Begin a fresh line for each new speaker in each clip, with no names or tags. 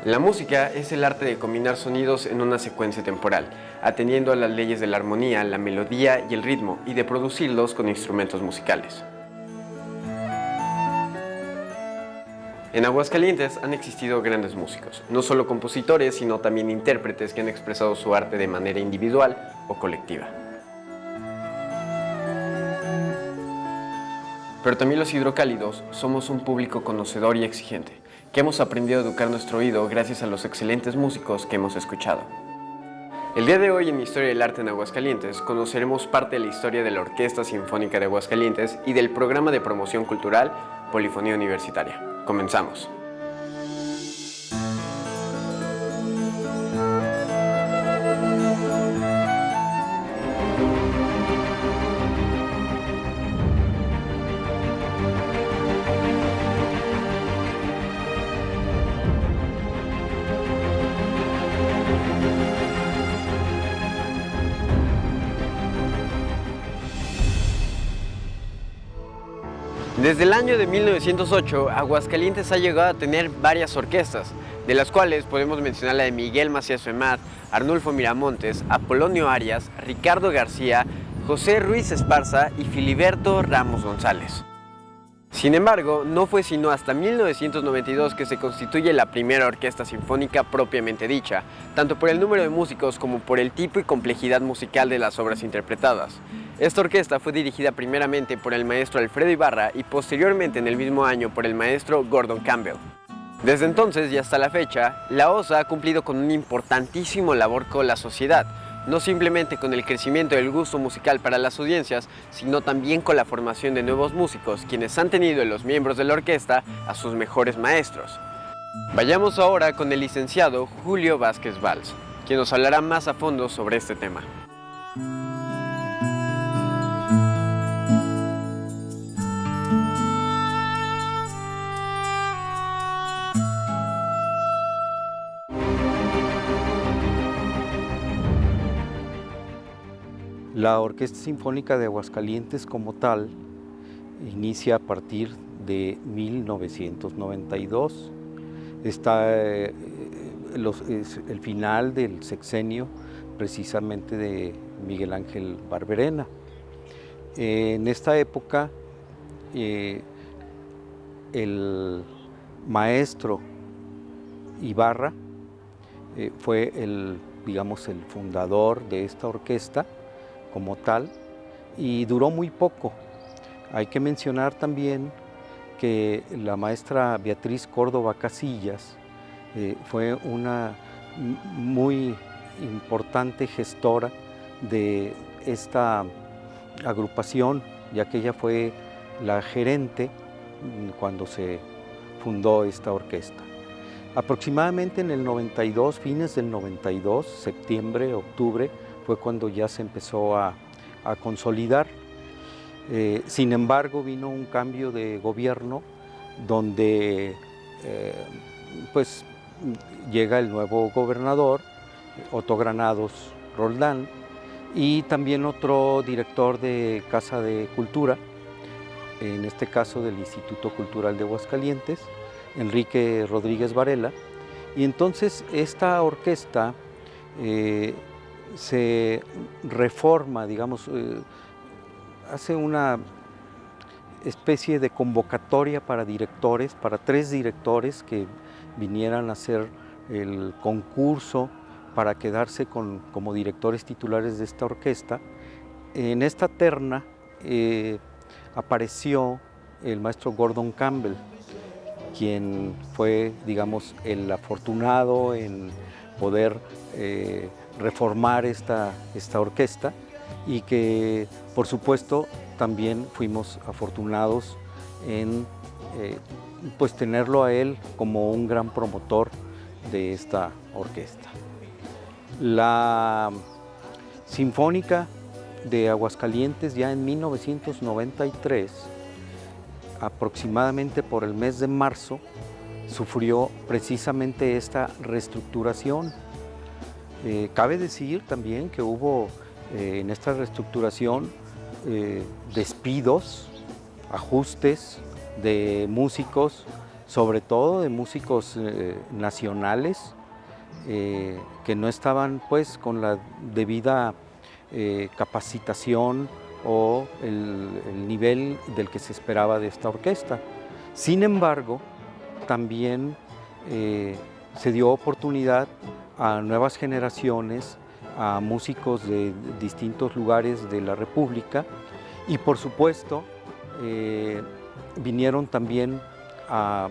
La música es el arte de combinar sonidos en una secuencia temporal, atendiendo a las leyes de la armonía, la melodía y el ritmo, y de producirlos con instrumentos musicales. En Aguascalientes han existido grandes músicos, no solo compositores, sino también intérpretes que han expresado su arte de manera individual o colectiva. Pero también los hidrocálidos somos un público conocedor y exigente, que hemos aprendido a educar nuestro oído gracias a los excelentes músicos que hemos escuchado. El día de hoy en Historia del Arte en Aguascalientes conoceremos parte de la historia de la Orquesta Sinfónica de Aguascalientes y del programa de promoción cultural Polifonía Universitaria. Comenzamos. Desde el año de 1908, Aguascalientes ha llegado a tener varias orquestas, de las cuales podemos mencionar la de Miguel Macías Femat, Arnulfo Miramontes, Apolonio Arias, Ricardo García, José Ruiz Esparza y Filiberto Ramos González. Sin embargo, no fue sino hasta 1992 que se constituye la primera orquesta sinfónica propiamente dicha, tanto por el número de músicos como por el tipo y complejidad musical de las obras interpretadas. Esta orquesta fue dirigida primeramente por el maestro Alfredo Ibarra y posteriormente en el mismo año por el maestro Gordon Campbell. Desde entonces y hasta la fecha, la OSA ha cumplido con una importantísima labor con la sociedad, no simplemente con el crecimiento del gusto musical para las audiencias, sino también con la formación de nuevos músicos, quienes han tenido en los miembros de la orquesta a sus mejores maestros. Vayamos ahora con el licenciado Julio Vázquez Valls, quien nos hablará más a fondo sobre este tema.
La Orquesta Sinfónica de Aguascalientes como tal inicia a partir de 1992. Está el final del sexenio precisamente de Miguel Ángel Barberena. En esta época el maestro Ibarra fue el fundador de esta orquesta como tal, y duró muy poco. Hay que mencionar también que la maestra Beatriz Córdoba Casillas fue una muy importante gestora de esta agrupación, ya que ella fue la gerente cuando se fundó esta orquesta. Aproximadamente en el 92, fines del 92, septiembre, octubre, fue cuando ya se empezó a consolidar. Sin embargo, vino un cambio de gobierno donde pues llega el nuevo gobernador, Otto Granados Roldán, y también otro director de Casa de Cultura, en este caso del Instituto Cultural de Aguascalientes, Enrique Rodríguez Varela. Y entonces esta orquesta se reforma, hace una especie de convocatoria para directores, para 3 directores que vinieran a hacer el concurso para quedarse como directores titulares de esta orquesta. En esta terna apareció el maestro Gordon Campbell, quien fue, el afortunado en poder reformar esta orquesta, y que por supuesto también fuimos afortunados en tenerlo a él como un gran promotor de esta orquesta. La Sinfónica de Aguascalientes, ya en 1993, aproximadamente por el mes de marzo, sufrió precisamente esta reestructuración. Cabe decir también que hubo en esta reestructuración despidos, ajustes de músicos sobre todo de músicos nacionales que no estaban pues con la debida capacitación o el nivel del que se esperaba de esta orquesta. Sin embargo, también se dio oportunidad a nuevas generaciones, a músicos de distintos lugares de la República y por supuesto vinieron también a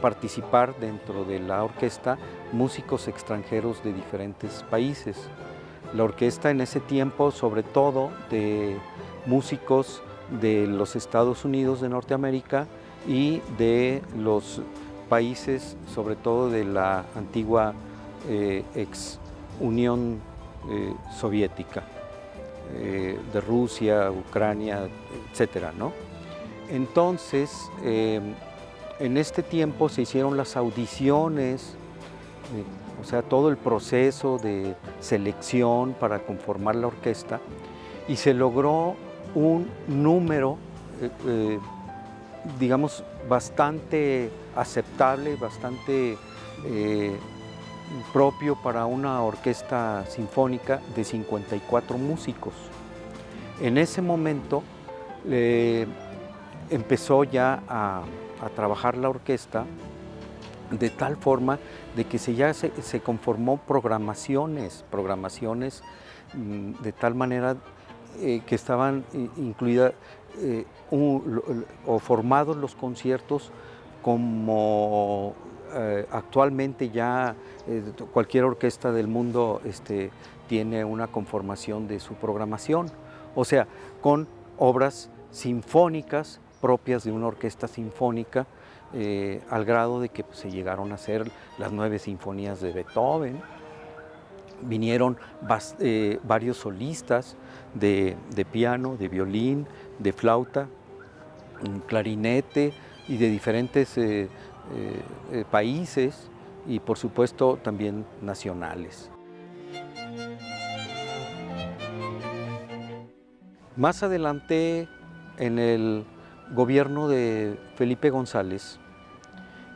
participar dentro de la orquesta músicos extranjeros de diferentes países. La orquesta en ese tiempo, sobre todo de músicos de los Estados Unidos de Norteamérica y de los países, sobre todo de la antigua ex Unión Soviética, de Rusia, Ucrania, etcétera, ¿no? Entonces, en este tiempo se hicieron las audiciones, o sea, todo el proceso de selección para conformar la orquesta y se logró un número, digamos, bastante aceptable, bastante propio para una orquesta sinfónica de 54 músicos. En ese momento empezó ya a trabajar la orquesta de tal forma de que se conformó programaciones de tal manera que estaban incluidas o formados los conciertos como actualmente ya cualquier orquesta del mundo tiene una conformación de su programación, o sea, con obras sinfónicas propias de una orquesta sinfónica, al grado de que pues, se llegaron a hacer las 9 sinfonías de Beethoven. Vinieron varios solistas de piano, de violín, de flauta, clarinete y de diferentes países y por supuesto también nacionales. Más adelante, en el gobierno de Felipe González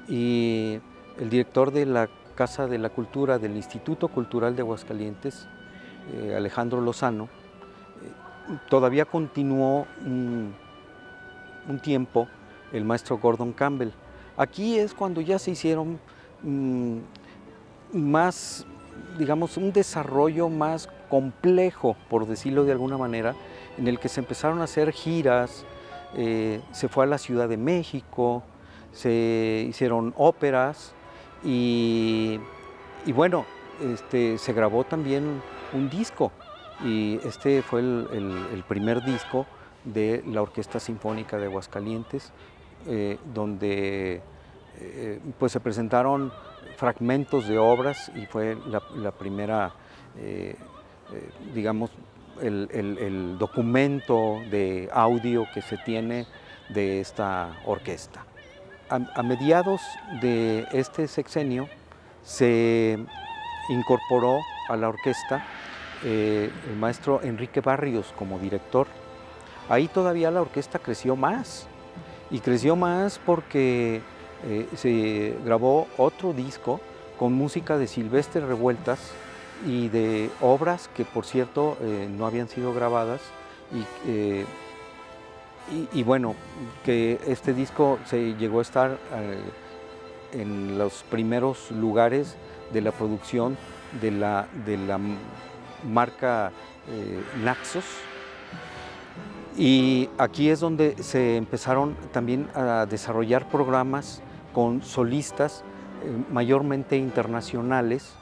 y el director de la Casa de la Cultura del Instituto Cultural de Aguascalientes, Alejandro Lozano, todavía continuó un tiempo el maestro Gordon Campbell. Aquí es cuando ya se hicieron más, digamos, un desarrollo más complejo, por decirlo de alguna manera, en el que se empezaron a hacer giras, se fue a la Ciudad de México, se hicieron óperas y bueno, se grabó también un disco y este fue el primer disco de la Orquesta Sinfónica de Aguascalientes, donde pues se presentaron fragmentos de obras y fue la primera, digamos, el documento de audio que se tiene de esta orquesta. A mediados de este sexenio se incorporó a la orquesta el maestro Enrique Barrios como director. Ahí todavía la orquesta creció más, y creció más porque se grabó otro disco con música de Silvestre Revueltas y de obras que, por cierto, no habían sido grabadas y bueno, que este disco se llegó a estar en los primeros lugares de la producción de la marca Naxos. Y aquí es donde se empezaron también a desarrollar programas con solistas mayormente internacionales.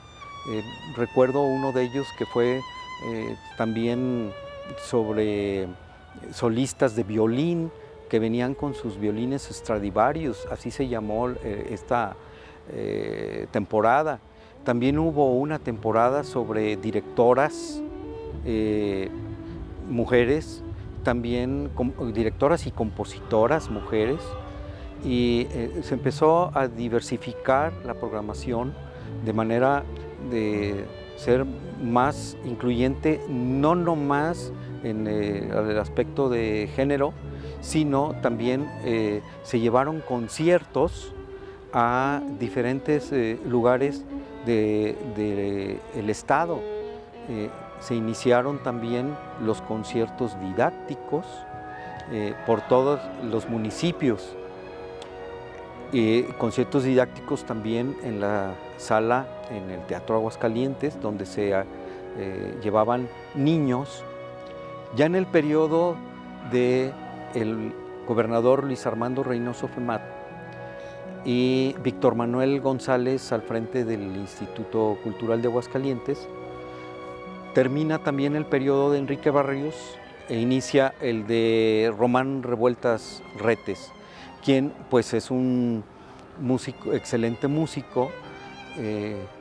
Recuerdo uno de ellos que fue también sobre solistas de violín que venían con sus violines Stradivarius, así se llamó esta temporada. También hubo una temporada sobre directoras, mujeres, también directoras y compositoras mujeres, y se empezó a diversificar la programación de manera de ser más incluyente, no nomás en el aspecto de género, sino también se llevaron conciertos a diferentes lugares del estado. Se iniciaron también los conciertos didácticos por todos los municipios. Conciertos didácticos también en la sala, en el Teatro Aguascalientes, donde se llevaban niños. Ya en el periodo del gobernador Luis Armando Reynoso Femat y Víctor Manuel González al frente del Instituto Cultural de Aguascalientes, termina también el periodo de Enrique Barrios e inicia el de Román Revueltas Retes, quien pues es un músico, excelente músico,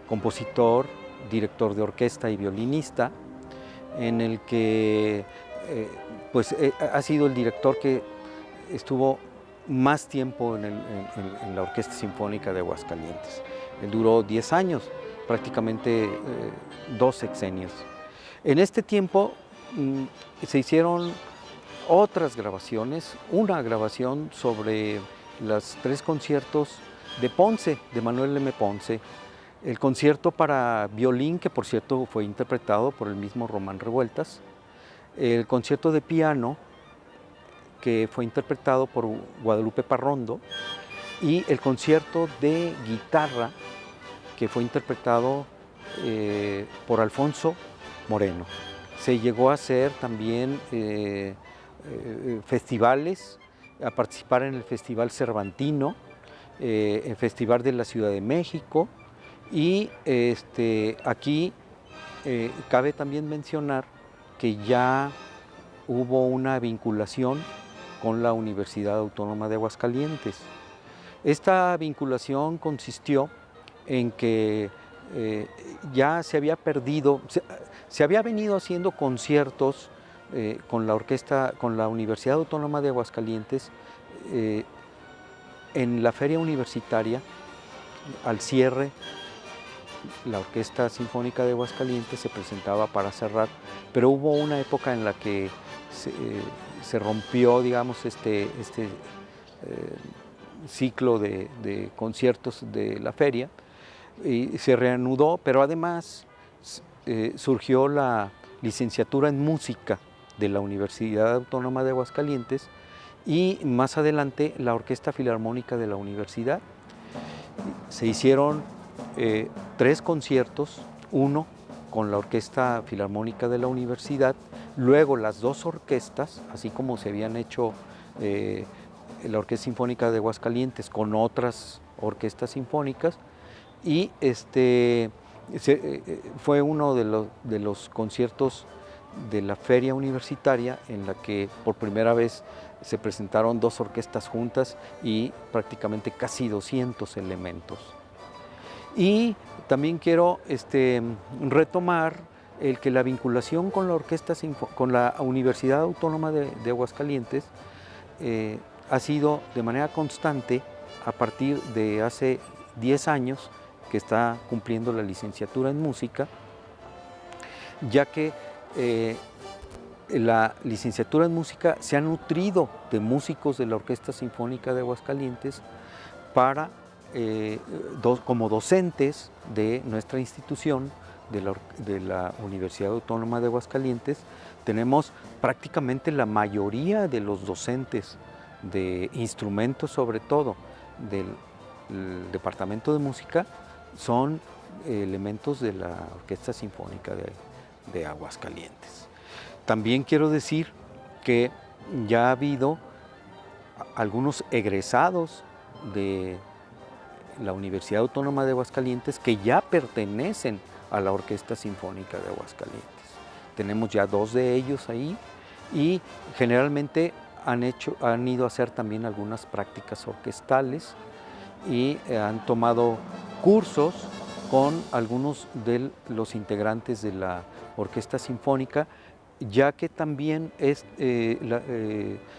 compositor, director de orquesta y violinista, en el que ha sido el director que estuvo más tiempo en la Orquesta Sinfónica de Aguascalientes. Él duró 10 años, prácticamente 2 sexenios. En este tiempo se hicieron otras grabaciones, una grabación sobre los 3 conciertos de Ponce, de Manuel M. Ponce, el concierto para violín, que por cierto fue interpretado por el mismo Román Revueltas, el concierto de piano, que fue interpretado por Guadalupe Parrondo, y el concierto de guitarra, que fue interpretado por Alfonso Moreno. Se llegó a hacer también festivales, a participar en el Festival Cervantino, el Festival de la Ciudad de México, y aquí cabe también mencionar que ya hubo una vinculación con la Universidad Autónoma de Aguascalientes. Esta vinculación consistió en que ya se había perdido, se había venido haciendo conciertos con la Universidad Autónoma de Aguascalientes en la feria universitaria. Al cierre, la Orquesta Sinfónica de Aguascalientes se presentaba para cerrar, pero hubo una época en la que se rompió, digamos, este ciclo de conciertos de la feria, y se reanudó, pero además surgió la licenciatura en música de la Universidad Autónoma de Aguascalientes y más adelante la Orquesta Filarmónica de la universidad. Se hicieron 3 conciertos, uno con la Orquesta Filarmónica de la universidad, luego las 2 orquestas, así como se habían hecho la Orquesta Sinfónica de Aguascalientes con otras orquestas sinfónicas, y fue uno de los conciertos de la feria universitaria en la que por primera vez se presentaron 2 orquestas juntas y prácticamente casi 200 elementos. Y también quiero retomar el que la vinculación con con la Universidad Autónoma de Aguascalientes ha sido de manera constante a partir de hace 10 años que está cumpliendo la licenciatura en música, ya que la licenciatura en música se ha nutrido de músicos de la Orquesta Sinfónica de Aguascalientes para, como docentes de nuestra institución, de la Universidad Autónoma de Aguascalientes. Tenemos prácticamente la mayoría de los docentes de instrumentos, sobre todo del Departamento de Música, son elementos de la Orquesta Sinfónica de Aguascalientes. También quiero decir que ya ha habido algunos egresados de la Universidad Autónoma de Aguascalientes que ya pertenecen a la Orquesta Sinfónica de Aguascalientes. Tenemos ya 2 de ellos ahí y generalmente han ido a hacer también algunas prácticas orquestales y han tomado cursos con algunos de los integrantes de la Orquesta Sinfónica, ya que también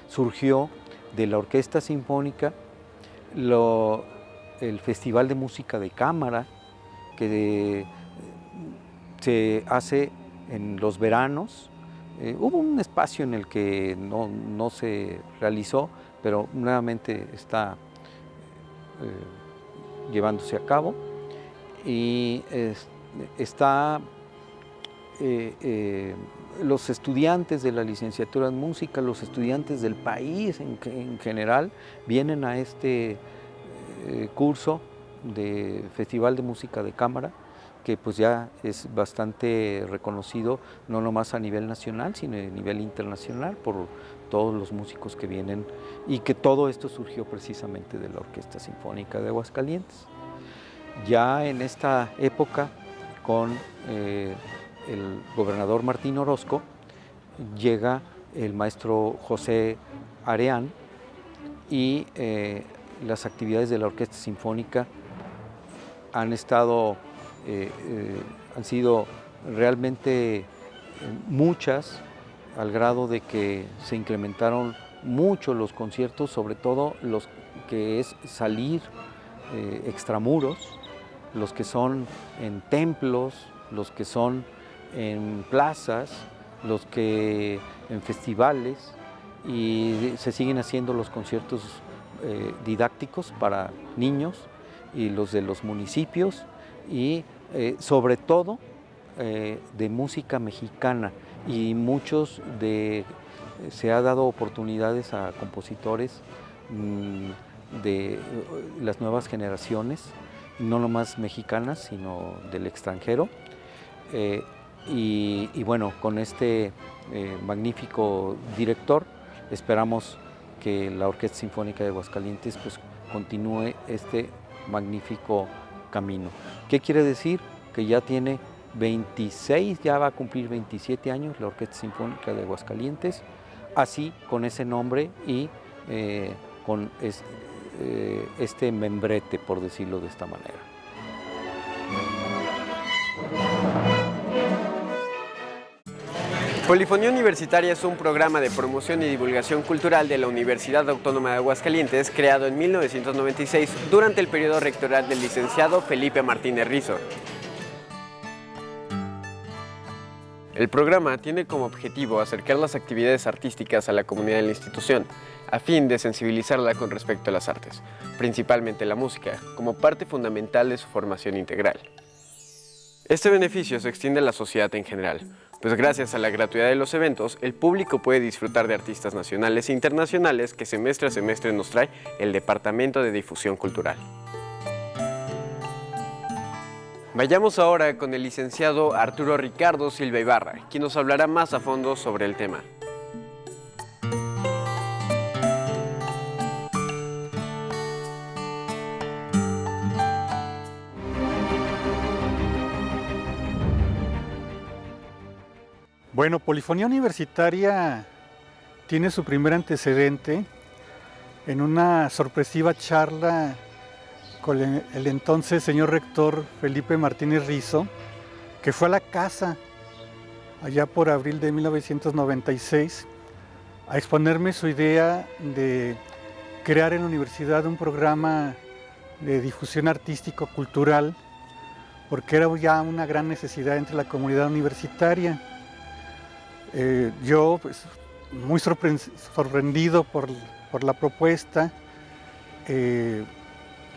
surgió de la Orquesta Sinfónica el Festival de Música de Cámara, que se hace en los veranos, Hubo un espacio en el que no se realizó, pero nuevamente está llevándose a cabo y está los estudiantes de la licenciatura en música, los estudiantes del país en general, vienen a este curso de Festival de Música de Cámara, que pues ya es bastante reconocido, no nomás a nivel nacional, sino a nivel internacional, por todos los músicos que vienen, y que todo esto surgió precisamente de la Orquesta Sinfónica de Aguascalientes. Ya en esta época, con el gobernador Martín Orozco, llega el maestro José Areán, y las actividades de la Orquesta Sinfónica han sido realmente muchas, al grado de que se incrementaron mucho los conciertos, sobre todo los que es salir extramuros, los que son en templos, los que son en plazas, los que en festivales, y se siguen haciendo los conciertos didácticos para niños y los de los municipios, y sobre todo de música mexicana, y se ha dado oportunidades a compositores de las nuevas generaciones, no nomás mexicanas, sino del extranjero. Y bueno, con este magnífico director, esperamos que la Orquesta Sinfónica de Aguascalientes pues continúe este magnífico camino. ¿Qué quiere decir? Que ya tiene 26, ya va a cumplir 27 años la Orquesta Sinfónica de Aguascalientes, así con ese nombre y con este membrete, por decirlo de esta manera.
Polifonía Universitaria es un programa de promoción y divulgación cultural de la Universidad Autónoma de Aguascalientes, creado en 1996 durante el periodo rectoral del licenciado Felipe Martínez Rizo. El programa tiene como objetivo acercar las actividades artísticas a la comunidad de la institución, a fin de sensibilizarla con respecto a las artes, principalmente la música, como parte fundamental de su formación integral. Este beneficio se extiende a la sociedad en general, pues gracias a la gratuidad de los eventos, el público puede disfrutar de artistas nacionales e internacionales que semestre a semestre nos trae el Departamento de Difusión Cultural. Vayamos ahora con el licenciado Arturo Ricardo Silva Ibarra, quien nos hablará más a fondo sobre el tema.
Bueno, Polifonía Universitaria tiene su primer antecedente en una sorpresiva charla con el entonces señor rector Felipe Martínez Rizo, que fue a la casa allá por abril de 1996 a exponerme su idea de crear en la universidad un programa de difusión artístico-cultural, porque era ya una gran necesidad entre la comunidad universitaria. Yo, pues, muy sorprendido por la propuesta,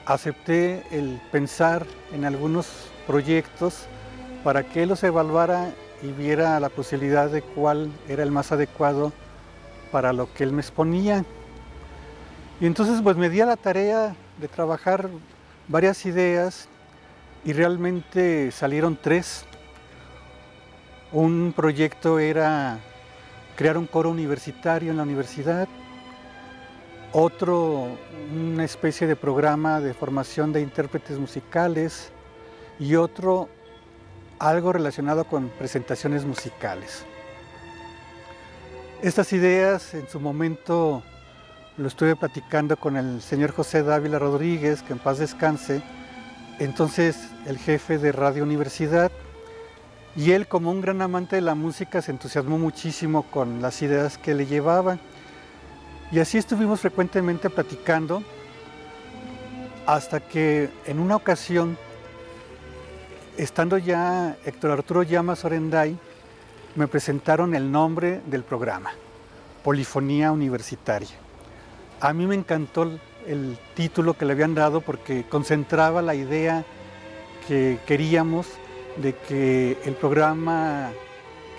acepté el pensar en algunos proyectos para que él los evaluara y viera la posibilidad de cuál era el más adecuado para lo que él me exponía. Y entonces pues me di a la tarea de trabajar varias ideas y realmente salieron 3. Un proyecto era crear un coro universitario en la universidad, otro una especie de programa de formación de intérpretes musicales y otro algo relacionado con presentaciones musicales. Estas ideas en su momento lo estuve platicando con el señor José Dávila Rodríguez, que en paz descanse, entonces el jefe de Radio Universidad, y él, como un gran amante de la música, se entusiasmó muchísimo con las ideas que le llevaba. Y así estuvimos frecuentemente platicando, hasta que en una ocasión, estando ya Héctor Arturo Llamas Orenday, me presentaron el nombre del programa, Polifonía Universitaria. A mí me encantó el título que le habían dado porque concentraba la idea que queríamos de que el programa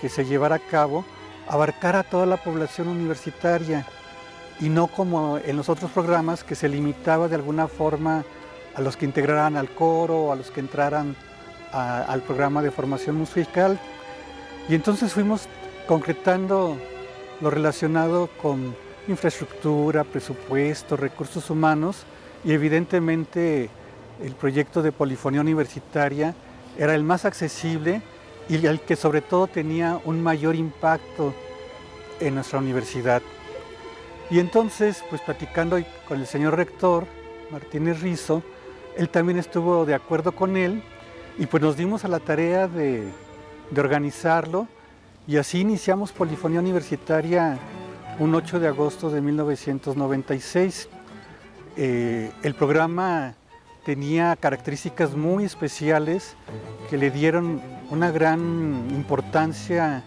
que se llevara a cabo abarcara a toda la población universitaria y no como en los otros programas que se limitaba de alguna forma a los que integraran al coro o a los que entraran al programa de formación musical. Y entonces fuimos concretando lo relacionado con infraestructura, presupuesto, recursos humanos y evidentemente el proyecto de Polifonía Universitaria era el más accesible y el que sobre todo tenía un mayor impacto en nuestra universidad. Y entonces, pues platicando con el señor rector, Martínez Rizo, él también estuvo de acuerdo con él y pues nos dimos a la tarea de organizarlo y así iniciamos Polifonía Universitaria un 8 de agosto de 1996. El programa tenía características muy especiales que le dieron una gran importancia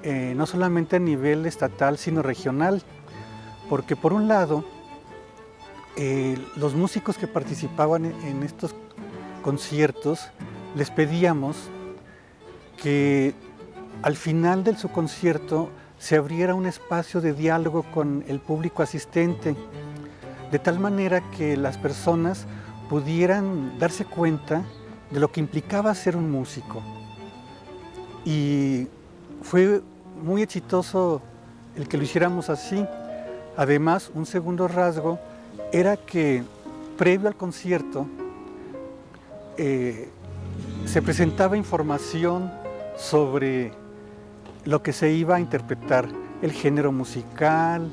no solamente a nivel estatal sino regional, porque por un lado los músicos que participaban en estos conciertos les pedíamos que al final de su concierto se abriera un espacio de diálogo con el público asistente, de tal manera que las personas pudieran darse cuenta de lo que implicaba ser un músico. Y fue muy exitoso el que lo hiciéramos así. Además, un segundo rasgo era que previo al concierto se presentaba información sobre lo que se iba a interpretar, el género musical,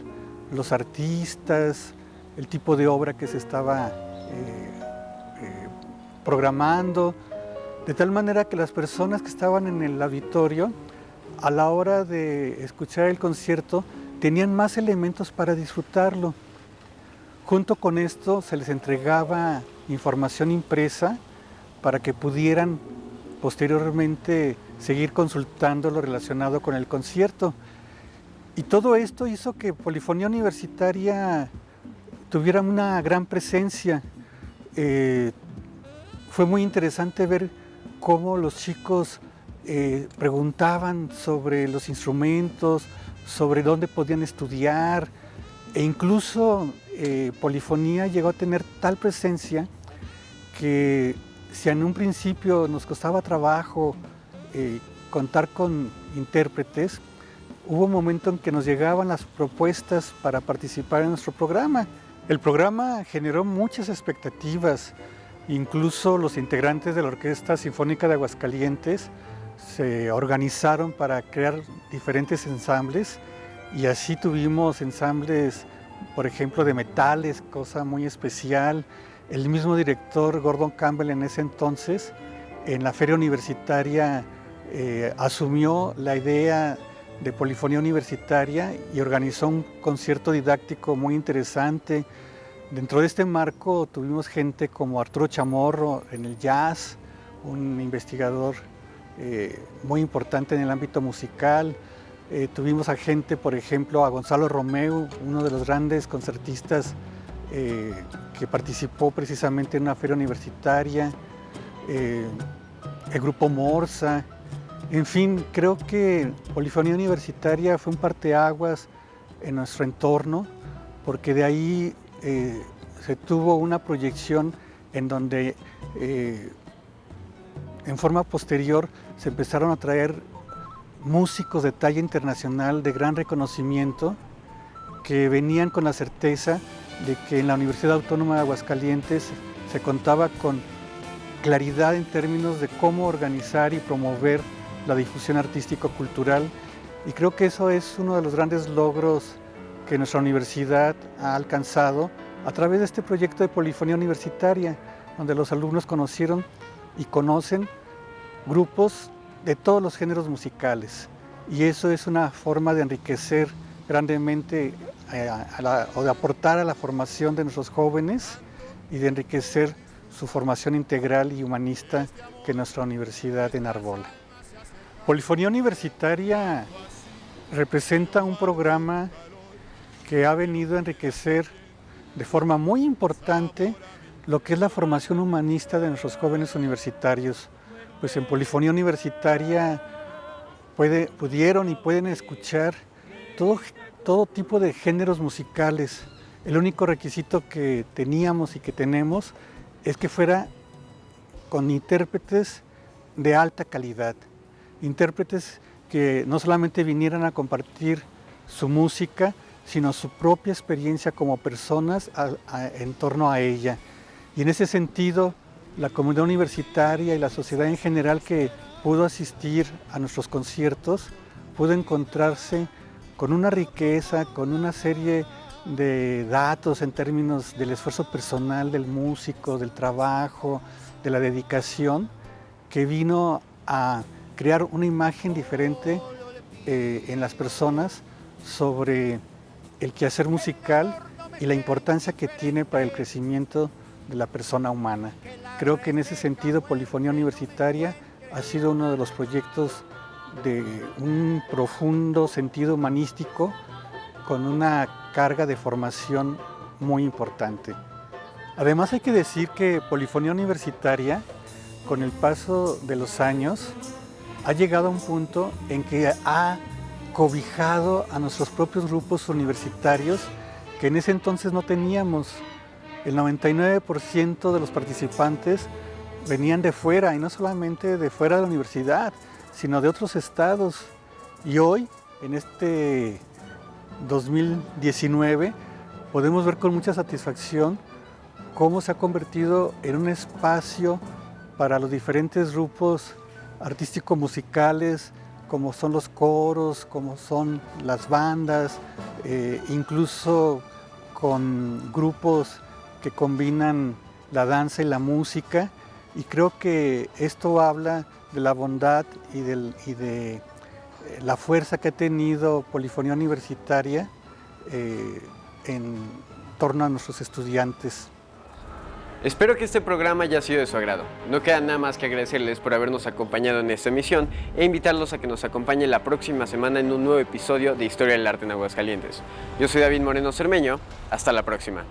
los artistas, el tipo de obra que se estaba programando, de tal manera que las personas que estaban en el auditorio, a la hora de escuchar el concierto, tenían más elementos para disfrutarlo. Junto con esto se les entregaba información impresa para que pudieran posteriormente seguir consultando lo relacionado con el concierto. Y todo esto hizo que Polifonía Universitaria tuviera una gran presencia. Fue muy interesante ver cómo los chicos preguntaban sobre los instrumentos, sobre dónde podían estudiar, e incluso Polifonía llegó a tener tal presencia que si en un principio nos costaba trabajo contar con intérpretes, hubo un momento en que nos llegaban las propuestas para participar en nuestro programa. El programa generó muchas expectativas, incluso los integrantes de la Orquesta Sinfónica de Aguascalientes se organizaron para crear diferentes ensambles y así tuvimos ensambles, por ejemplo, de metales, cosa muy especial. El mismo director Gordon Campbell en ese entonces, en la feria universitaria, asumió la idea de Polifonía Universitaria y organizó un concierto didáctico muy interesante. Dentro de este marco tuvimos gente como Arturo Chamorro en el jazz, un investigador muy importante en el ámbito musical. Tuvimos a gente, por ejemplo, a Gonzalo Romeu, uno de los grandes concertistas que participó precisamente en una feria universitaria, el grupo Morsa. En fin, creo que Polifonía Universitaria fue un parteaguas en nuestro entorno, porque de ahí se tuvo una proyección en donde en forma posterior se empezaron a traer músicos de talla internacional de gran reconocimiento que venían con la certeza de que en la Universidad Autónoma de Aguascalientes se contaba con claridad en términos de cómo organizar y promover la difusión artístico-cultural, y creo que eso es uno de los grandes logros que nuestra universidad ha alcanzado a través de este proyecto de Polifonía Universitaria, donde los alumnos conocieron y conocen grupos de todos los géneros musicales, y eso es una forma de enriquecer grandemente o de aportar a la formación de nuestros jóvenes y de enriquecer su formación integral y humanista que nuestra universidad enarbola. Polifonía Universitaria representa un programa que ha venido a enriquecer de forma muy importante lo que es la formación humanista de nuestros jóvenes universitarios. Pues en Polifonía Universitaria pudieron y pueden escuchar todo tipo de géneros musicales. El único requisito que teníamos y que tenemos es que fuera con intérpretes de alta calidad, intérpretes que no solamente vinieran a compartir su música, sino su propia experiencia como personas en torno a ella. Y en ese sentido, la comunidad universitaria y la sociedad en general que pudo asistir a nuestros conciertos, pudo encontrarse con una riqueza, con una serie de datos en términos del esfuerzo personal del músico, del trabajo, de la dedicación, que vino a crear una imagen diferente en las personas sobre el quehacer musical y la importancia que tiene para el crecimiento de la persona humana. Creo que en ese sentido Polifonía Universitaria ha sido uno de los proyectos de un profundo sentido humanístico con una carga de formación muy importante. Además hay que decir que Polifonía Universitaria, con el paso de los años, ha llegado a un punto en que ha cobijado a nuestros propios grupos universitarios que en ese entonces no teníamos. El 99% de los participantes venían de fuera, y no solamente de fuera de la universidad, sino de otros estados. Y hoy, en este 2019, podemos ver con mucha satisfacción cómo se ha convertido en un espacio para los diferentes grupos artístico-musicales, como son los coros, como son las bandas, incluso con grupos que combinan la danza y la música, y creo que esto habla de la bondad y de la fuerza que ha tenido Polifonía Universitaria en torno a nuestros estudiantes.
Espero que este programa haya sido de su agrado. No queda nada más que agradecerles por habernos acompañado en esta emisión e invitarlos a que nos acompañen la próxima semana en un nuevo episodio de Historia del Arte en Aguascalientes. Yo soy David Moreno Cermeño. Hasta la próxima.